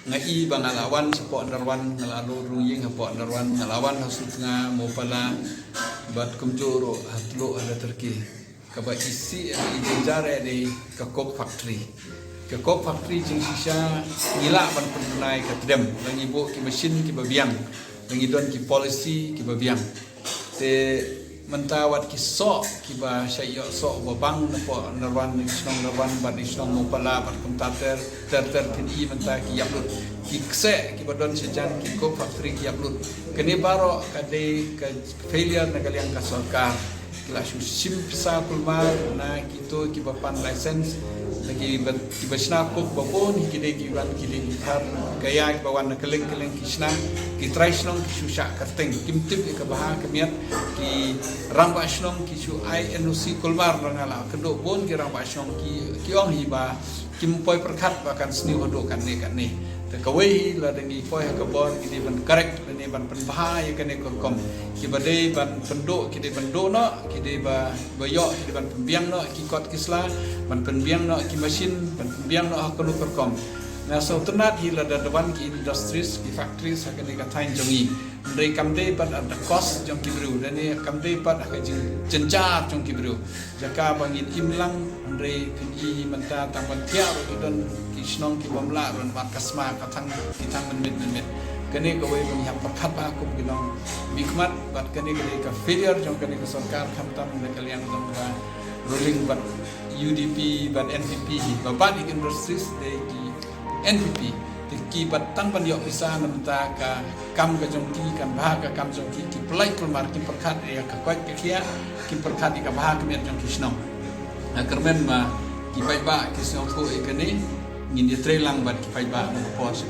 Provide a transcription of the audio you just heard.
ngai bangalawan support darwan ngalalu ruying support darwan ngalawan hasutnga mopala bat kumjuro hatlo ada terki kaba isi jare di kakop factory jing sisa ngila ban penunai kadem langi bo ki mesin ki babiang langi don ki policy ki babiang te mentawat ki sok ki ba sayo sok babang po narwan isnong narwan ban isnong mopala ban komtater ter ti menta ki yaplut ki kse ki badon sejan ki ko factory ki yaplut kene baro kade ke failure na kaliang ka sarkar kila simpsa kulmar na kito ki bapan license lagi ki basna ko babon hikide ki ban ki har gaya ki bawan keleng kisna ki traisnong ki susha karteng kimtip ka baha kemiat ki ramba snong ki su ai NOC kulmar ngala kendo bon ki ramba snong ki ong hiba kimpoi perkat bahkan seni hodo kan ni tekawai la dengi poi ka bon ki ban correct ni ban penbahaya kan kom ki badai ban penduk ki ban do no ki ba boyo ki ban pembiang no ki kot kisla ban pembiang no ki mesin ban pembiang no hakunu perkom na so tenat hi la dawan ki industries ki factories akan ka tain jongi ndai kamde ban ada cost jong ki bru dan ni kamde pat akan jenjar jong ki bru jaka bangin imlang ndai ki menta tamban tiar dan ki snong ki bamla ron bat kasma katang kitang men kene ko we bang hap pakat ba ko bilong bikmat bat kene ka failure jong kene ka sarkar khamtam na kalian tamga ruling bat UDP bat NPP babat industries de ki NPP ki batang ban yok bisa namta ka kam ka jongki kan bah ka kam jongki ki plai kulmar ki perkat ya ka kwat ka kia ki perkat ka bah ka miat jongki snong na kermen ma ki pai ba ki snong ko ikane ngin dia trelang bat ki pai ba ko pos